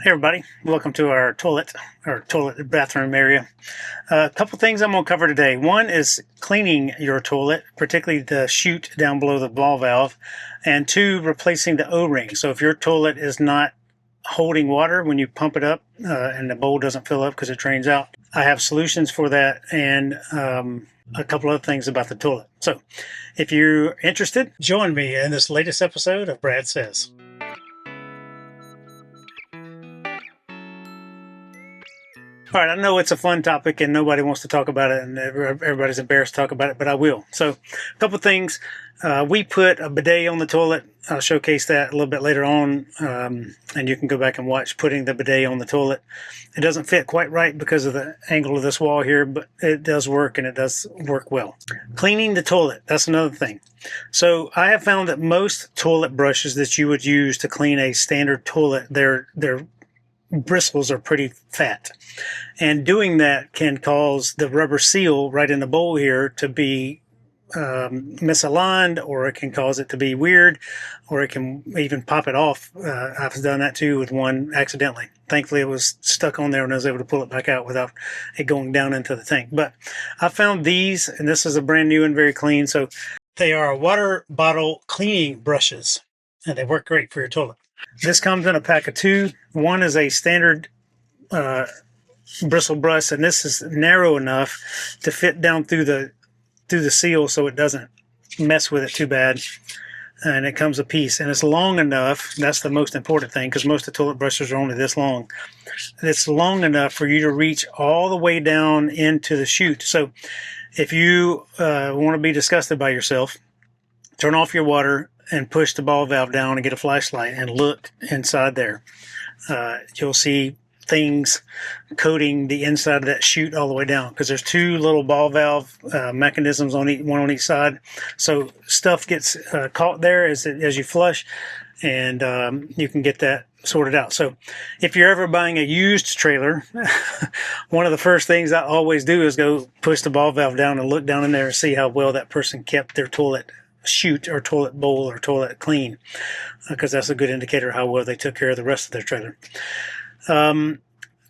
Hey everybody, welcome to our toilet bathroom area. A couple things I'm going to cover today. One is cleaning your toilet, particularly the chute down below the ball valve, and two, replacing the O-ring. So if your toilet is not holding water when you pump it up and the bowl doesn't fill up because it drains out, I have solutions for that and a couple other things about the toilet. So if you're interested, join me in this latest episode of Brad Says. All right, I know it's a fun topic and nobody wants to talk about it and everybody's embarrassed to talk about it, but I will. So a couple things. We put a bidet on the toilet. I'll showcase that a little bit later on, and you can go back and watch putting the bidet on the toilet. It doesn't fit quite right because of the angle of this wall here, but it does work and it does work well. Cleaning the toilet, that's another thing. So I have found that most toilet brushes that you would use to clean a standard toilet, they're bristles are pretty fat, and doing that can cause the rubber seal right in the bowl here to be misaligned, or it can cause it to be weird, or it can even pop it off. I've done that too with one accidentally. Thankfully it was stuck on there and I was able to pull it back out without it going down into the tank. But I found these, and this is a brand new and very clean. So they are water bottle cleaning brushes and they work great for your toilet. This comes in a pack of two. One is a standard bristle brush, and this is narrow enough to fit down through the seal so it doesn't mess with it too bad. And it comes a piece, and it's long enough. That's the most important thing, because most of the toilet brushes are only this long. It's long enough for you to reach all the way down into the chute. So if you want to be disgusted by yourself, turn off your water and push the ball valve down and get a flashlight and look inside there. You'll see things coating the inside of that chute all the way down, because there's two little ball valve mechanisms on one on each side. So stuff gets caught there as you flush, and you can get that sorted out. So if you're ever buying a used trailer, one of the first things I always do is go push the ball valve down and look down in there and see how well that person kept their toilet chute or toilet bowl or toilet clean, because that's a good indicator of how well they took care of the rest of their trailer.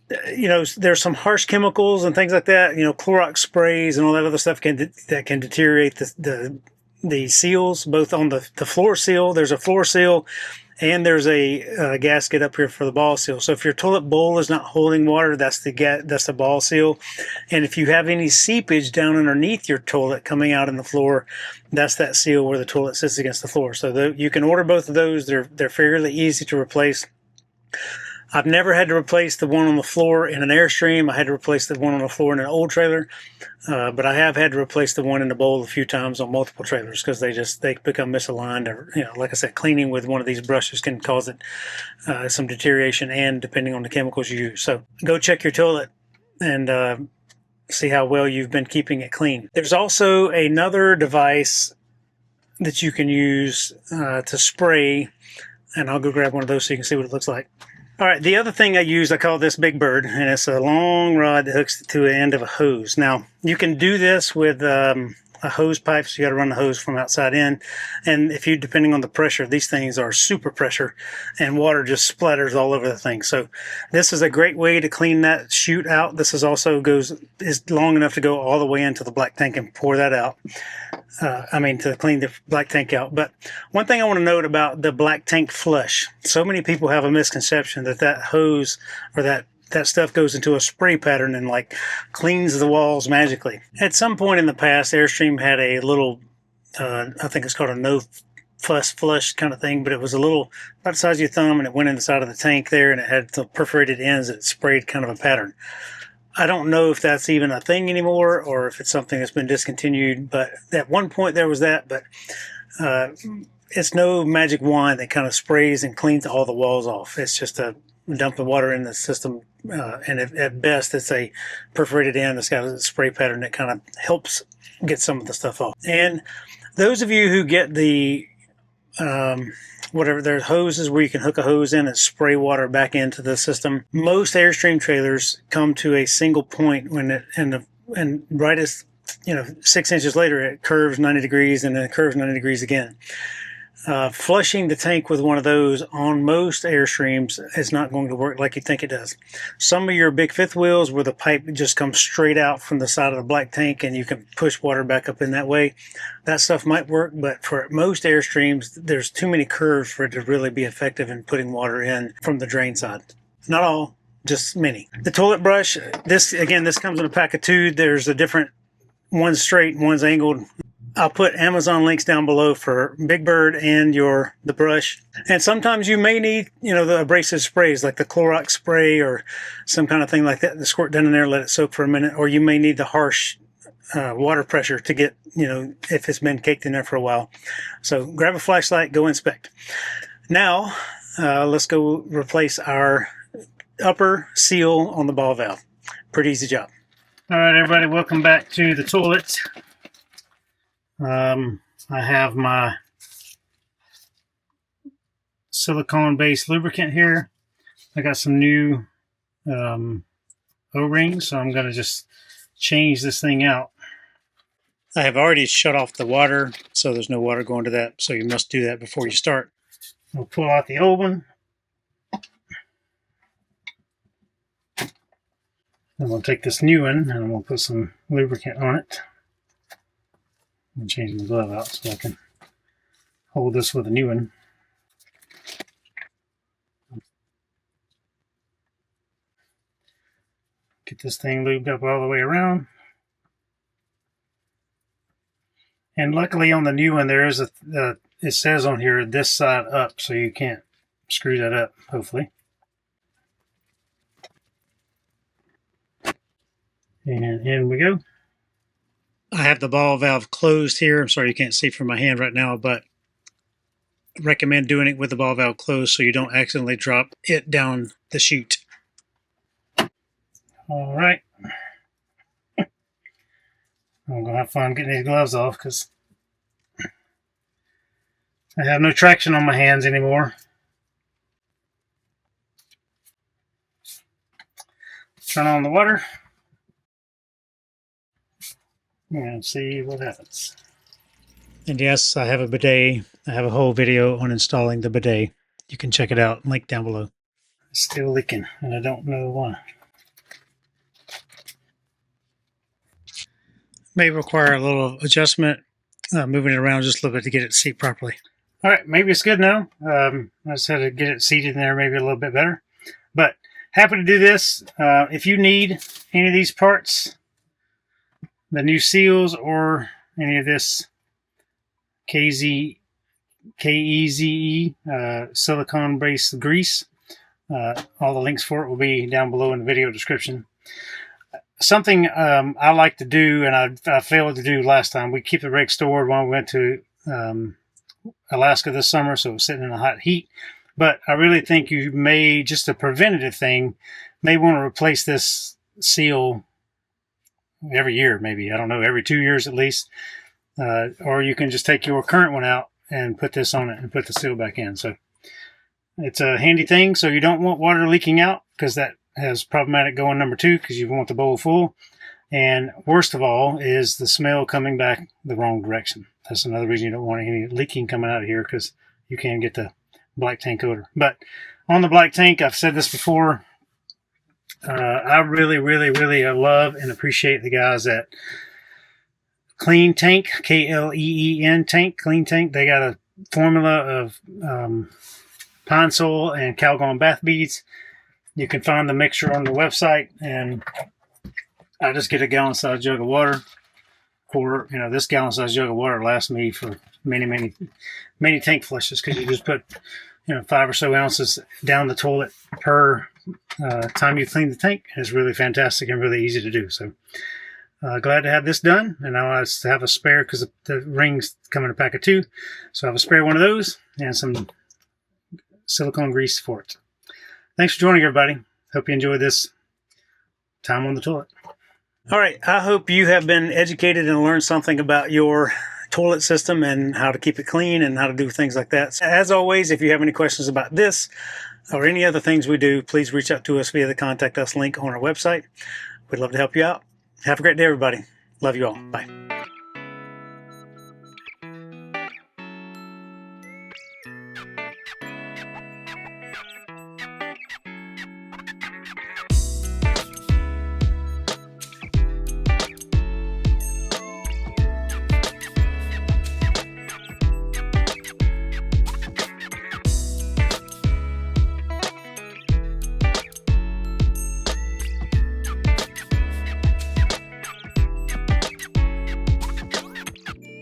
There's some harsh chemicals and things like that, Clorox sprays and all that other stuff that can deteriorate the seals, both on the floor seal. There's a floor seal, and there's a gasket up here for the ball seal. So if your toilet bowl is not holding water, that's the ball seal. And if you have any seepage down underneath your toilet coming out in the floor, that's that seal where the toilet sits against the floor. So you can order both of those. They're fairly easy to replace. I've never had to replace the one on the floor in an Airstream. I had to replace the one on the floor in an old trailer, but I have had to replace the one in the bowl a few times on multiple trailers, because they become misaligned. Or, like I said, cleaning with one of these brushes can cause it some deterioration, and depending on the chemicals you use. So go check your toilet and see how well you've been keeping it clean. There's also another device that you can use to spray, and I'll go grab one of those so you can see what it looks like. All right, the other thing I call this Big Bird, and it's a long rod that hooks to the end of a hose. Now, you can do this with a hose pipe, so you got to run the hose from outside in. And depending on the pressure, these things are super pressure, and water just splatters all over the thing. So this is a great way to clean that chute out. This is long enough to go all the way into the black tank and pour that out. To clean the black tank out. But one thing I want to note about the black tank flush, so many people have a misconception that hose or that stuff goes into a spray pattern and cleans the walls magically. At some point in the past, Airstream had a little, I think it's called a no fuss flush kind of thing, but it was a little about the size of your thumb, and it went in the side of the tank there, and it had the perforated ends that sprayed kind of a pattern. I don't know if that's even a thing anymore, or if it's something that's been discontinued, but at one point there was that, but it's no magic wand that kind of sprays and cleans all the walls off. It's just a dump of water in the system, and at best it's a perforated end that's got a spray pattern that kind of helps get some of the stuff off. And those of you who get the there's hoses where you can hook a hose in and spray water back into the system. Most Airstream trailers come to a single point and right as 6 inches later it curves 90 degrees and then it curves 90 degrees again. Flushing the tank with one of those on most Airstreams is not going to work like you think it does. Some of your big fifth wheels where the pipe just comes straight out from the side of the black tank and you can push water back up in that way, that stuff might work, but for most Airstreams, there's too many curves for it to really be effective in putting water in from the drain side. Not all, just many. The toilet brush, this comes in a pack of 2. There's a different, one's straight and one's angled. I'll put Amazon links down below for Big Bird and the brush. And sometimes you may need, the abrasive sprays like the Clorox spray or some kind of thing like that. The squirt down in there, let it soak for a minute. Or you may need the harsh water pressure to get, if it's been caked in there for a while. So grab a flashlight, go inspect. Now, let's go replace our upper seal on the ball valve. Pretty easy job. All right, everybody, welcome back to the toilet. I have my silicone-based lubricant here. I got some new O-rings, so I'm going to just change this thing out. I have already shut off the water, so there's no water going to that, so you must do that before you start. I'll pull out the old one. I'm going to take this new one, and I'm going to put some lubricant on it. I'm changing the glove out so I can hold this with a new one. Get this thing lubed up all the way around. And luckily on the new one there is it says on here this side up, so you can't screw that up, hopefully. And in we go. I have the ball valve closed here. I'm sorry you can't see from my hand right now, but I recommend doing it with the ball valve closed so you don't accidentally drop it down the chute. All right. I'm going to have fun getting these gloves off because I have no traction on my hands anymore. Turn on the water. And see what happens. And yes, I have a bidet. I have a whole video on installing the bidet. You can check it out, link down below. It's still leaking, and I don't know why. May require a little adjustment, moving it around just a little bit to get it seated properly. All right, maybe it's good now. I just had to get it seated in there maybe a little bit better. But happy to do this. If you need any of these parts, the new seals or any of this KEZE silicone-based grease, all the links for it will be down below in the video description. Something I like to do, and I failed to do last time, we keep the rig stored when we went to Alaska this summer, so it was sitting in a hot heat. But I really think you may, just a preventative thing, may want to replace this seal every year, maybe, I don't know, every 2 years at least. Or you can just take your current one out and put this on it and put the seal back in. So it's a handy thing. So you don't want water leaking out, because that has problematic going number 2, because you want the bowl full. And worst of all is the smell coming back the wrong direction. That's another reason you don't want any leaking coming out of here, because you can get the black tank odor. But on the black tank, I've said this before, I really love and appreciate the guys at Clean Tank, K-L-E-E-N Tank, Clean Tank. They got a formula of pine sol and Calgon bath beads. You can find the mixture on the website, and I just get a gallon-sized jug of water. For this gallon-sized jug of water lasts me for many tank flushes, because you just put 5 or so ounces down the toilet per time you clean the tank. It's really fantastic and really easy to do. So glad to have this done. And now I have a spare, because the rings come in a pack of 2. So I have a spare one of those and some silicone grease for it. Thanks for joining, everybody. Hope you enjoyed this time on the toilet. All right. I hope you have been educated and learned something about your toilet system and how to keep it clean and how to do things like that. As always, if you have any questions about this or any other things we do, please reach out to us via the Contact Us link on our website. We'd love to help you out. Have a great day, everybody. Love you all. Bye.